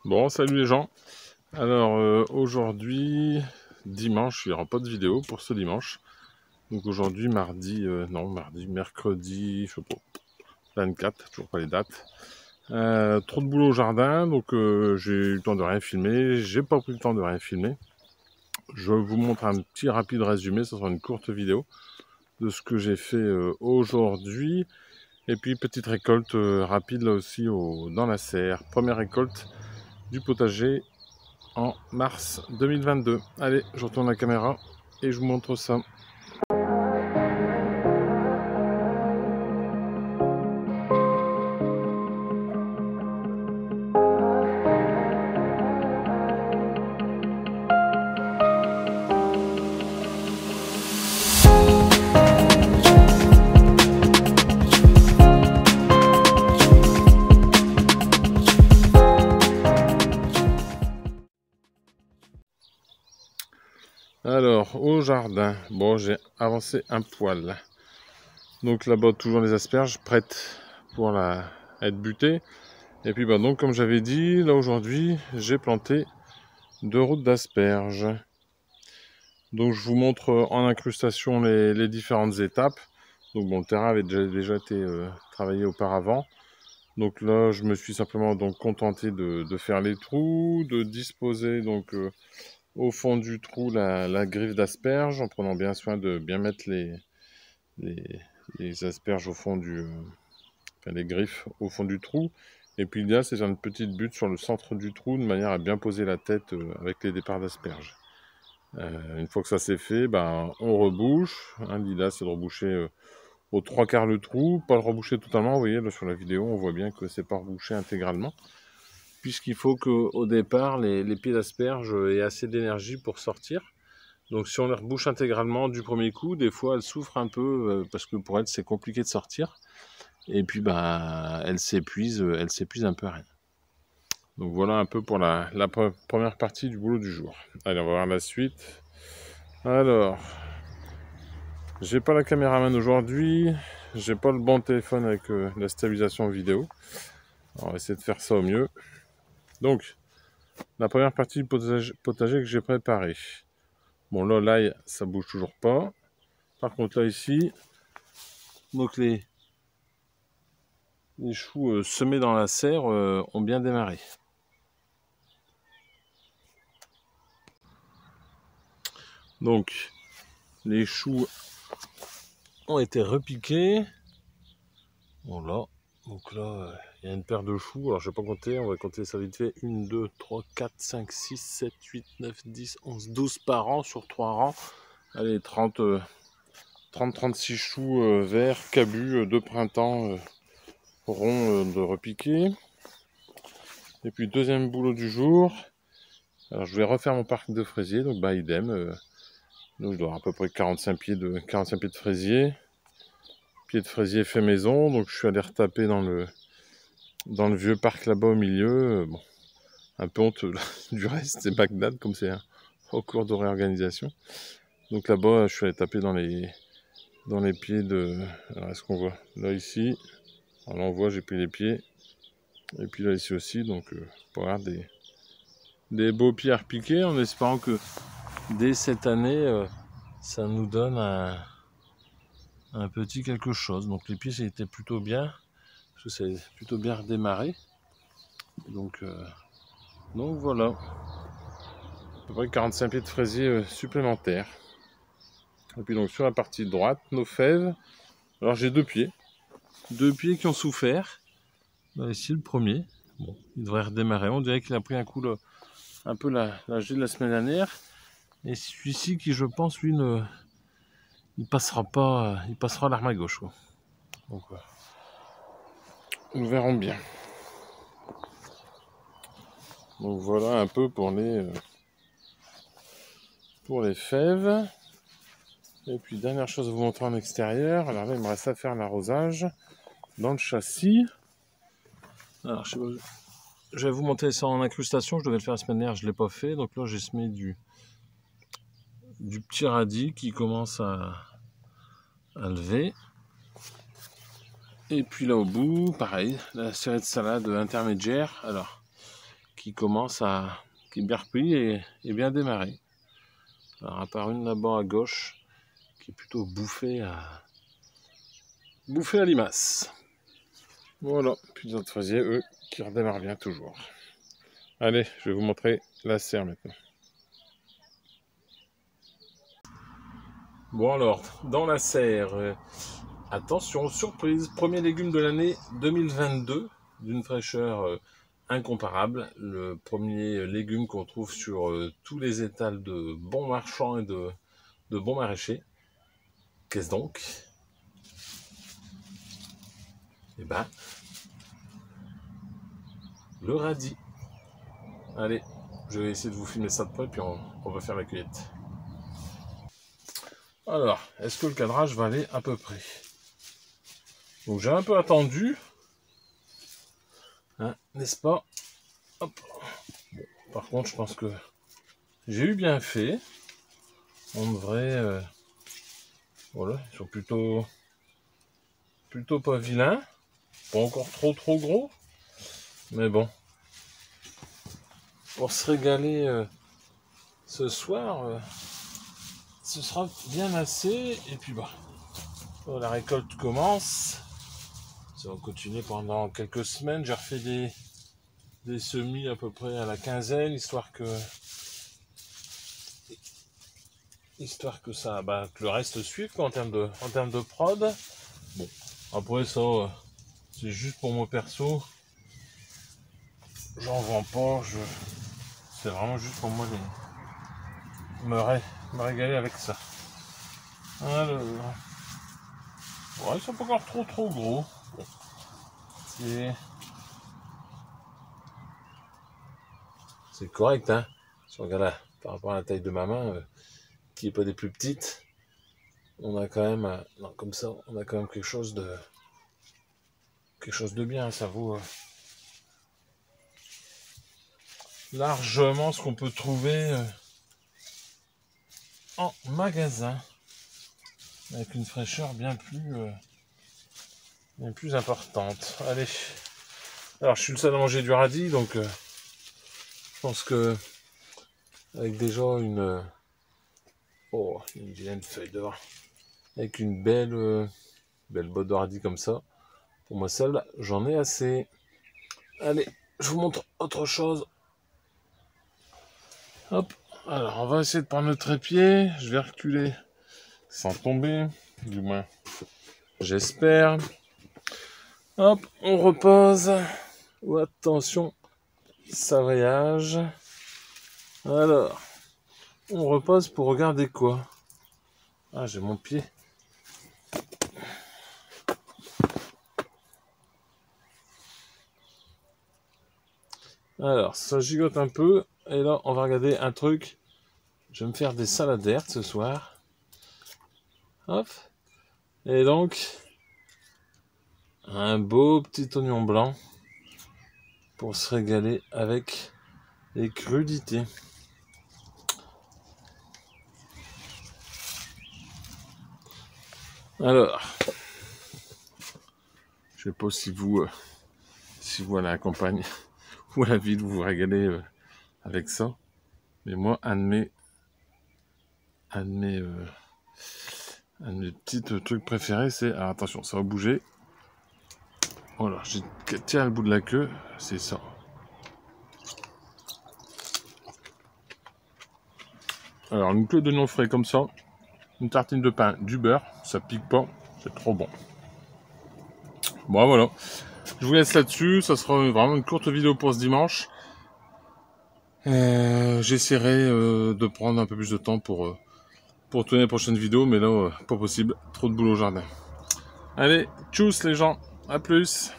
Bon, salut les gens. Alors aujourd'hui, dimanche, il n'y aura pas de vidéo pour ce dimanche. Donc aujourd'hui, mercredi, je sais pas, 24, toujours pas les dates. Trop de boulot au jardin, donc j'ai eu le temps de rien filmer. J'ai pas pris le temps de rien filmer. Je vous montre un petit rapide résumé, ce sera une courte vidéo de ce que j'ai fait aujourd'hui. Et puis petite récolte rapide là aussi dans la serre. Première récolte du potager en mars 2022. Allez, je retourne la caméra et je vous montre ça. Alors, au jardin, bon, j'ai avancé un poil. Donc là-bas, toujours les asperges prêtes pour être butées. Et puis, bah, donc, comme j'avais dit, là aujourd'hui, j'ai planté 2 routes d'asperges. Donc, je vous montre en incrustation les différentes étapes. Donc, bon, le terrain avait déjà été travaillé auparavant. Donc là, je me suis simplement donc contenté de faire les trous, de disposer donc au fond du trou la griffe d'asperges, en prenant bien soin de bien mettre les asperges au fond les griffes au fond du trou. Et puis l'idéal, c'est faire une petite butte sur le centre du trou, de manière à bien poser la tête avec les départs d'asperges. Une fois que ça c'est fait, ben, on rebouche. Hein, l'idéal, c'est de reboucher aux 3/4 le trou, pas le reboucher totalement. Vous voyez, là sur la vidéo, on voit bien que c'est pas rebouché intégralement, puisqu'il faut qu'au départ, les pieds d'asperges aient assez d'énergie pour sortir. Donc si on les rebouche intégralement du premier coup, des fois elles souffrent un peu parce que pour elles c'est compliqué de sortir. Et puis bah elles s'épuisent un peu à rien. Donc voilà un peu pour la première partie du boulot du jour. Allez, on va voir la suite. Alors, j'ai pas la caméraman aujourd'hui, j'ai pas le bon téléphone avec la stabilisation vidéo. On va essayer de faire ça au mieux. Donc, la première partie du potager que j'ai préparé. Bon là, l'ail, ça bouge toujours pas. Par contre là ici, donc les choux semés dans la serre ont bien démarré. Donc les choux ont été repiqués. Voilà. Donc là, il y a une paire de choux. Alors je vais pas compter, on va compter ça vite fait. 1, 2, 3, 4, 5, 6, 7, 8, 9, 10, 11, 12 par an sur 3 rangs. Allez, 36 choux verts, cabus de printemps ronds de repiquer. Et puis deuxième boulot du jour. Alors je vais refaire mon parc de fraisiers, donc bah idem. Donc je dois avoir à peu près 45 pieds de fraisier. Pieds de fraisier fait maison, donc je suis allé retaper dans le vieux parc là-bas au milieu. Bon, un peu honteux du reste, c'est Bagdad comme c'est en cours de réorganisation. Donc là-bas, je suis allé taper dans les pieds de... Alors est-ce qu'on voit? Là ici, alors là on voit, j'ai pris les pieds. Et puis là ici aussi, donc pour avoir des beaux pieds à repiquer, en espérant que dès cette année, ça nous donne un petit quelque chose. Donc les pieds, c'était plutôt bien, parce que c'est plutôt bien redémarré. Donc voilà, à peu près 45 pieds de fraisier supplémentaires. Et puis donc sur la partie droite, nos fèves. Alors j'ai deux pieds qui ont souffert. Là, ici le premier, bon, il devrait redémarrer. On dirait qu'il a pris un coup un peu la gelée de la semaine dernière. Et celui-ci qui, je pense, lui, il passera pas, il passera à l'arme à gauche, quoi. Donc, nous verrons bien. Donc voilà un peu pour les fèves. Et puis dernière chose à vous montrer en extérieur. Alors là, il me reste à faire l'arrosage dans le châssis. Alors je vais vous montrer ça en incrustation. Je devais le faire la semaine dernière, je l'ai pas fait. Donc là, j'ai semé du petit radis qui commence à lever. Et puis là au bout, pareil, la série de salade intermédiaire, alors qui commence à... qui est bien repris et bien démarré. Alors à part une là-bas à gauche qui est plutôt bouffée à limace. Voilà, puis les autres fraisiers, eux, qui redémarrent bien toujours. Allez, je vais vous montrer la serre maintenant. Bon alors, dans la serre, attention, surprise, premier légume de l'année 2022, d'une fraîcheur incomparable. Le premier légume qu'on trouve sur tous les étals de bons marchands et de bons maraîchers. Qu'est-ce donc? Eh ben, le radis. Allez, je vais essayer de vous filmer ça de près, puis on va faire la cueillette. Alors, est-ce que le cadrage va aller à peu près? Donc j'ai un peu attendu, hein, n'est-ce pas? Hop. Bon, par contre, je pense que j'ai eu bien fait. On devrait... voilà, ils sont plutôt pas vilains. Pas encore trop gros. Mais bon. Pour se régaler ce soir, ce sera bien assez. Et puis bah, la récolte commence. Ça va continuer pendant quelques semaines. J'ai refait des semis à peu près à la quinzaine, histoire que ça, bah, que le reste suive quoi, en termes de prod. Bon, après ça, c'est juste pour moi perso. J'en vends pas. C'est vraiment juste pour moi me régaler avec ça. Alors, ouais, ils sont pas encore trop gros. C'est correct, hein. Si on regarde là, par rapport à la taille de ma main, qui est pas des plus petites, on a quand même, non, comme ça, on a quand même quelque chose de bien. Ça vaut largement ce qu'on peut trouver en magasin, avec une fraîcheur bien plus importante. Allez, alors je suis le seul à manger du radis, donc je pense que avec déjà une vilaine feuille d'or, avec une belle botte de radis comme ça, pour moi seul, j'en ai assez. Allez, je vous montre autre chose. Hop, alors on va essayer de prendre le trépied. Je vais reculer sans tomber, du moins j'espère. Hop, on repose. Oh, attention, ça voyage. Alors, on repose pour regarder quoi? Ah, j'ai mon pied. Alors, ça gigote un peu. Et là, on va regarder un truc. Je vais me faire des salades vertes ce soir. Hop. Et donc, un beau petit oignon blanc pour se régaler avec les crudités. Alors, je sais pas si vous à la campagne ou à la ville vous vous régalez avec ça, mais moi un de mes petits trucs préférés, c'est, alors attention, ça va bouger. Voilà, j'ai tiens le bout de la queue, c'est ça. Alors une queue d'oignon frais comme ça, une tartine de pain, du beurre, ça pique pas, c'est trop bon. Bon voilà, je vous laisse là-dessus, ça sera vraiment une courte vidéo pour ce dimanche. J'essaierai de prendre un peu plus de temps pour tourner les prochaines vidéos, mais là, pas possible, trop de boulot au jardin. Allez, tchuss les gens, à plus.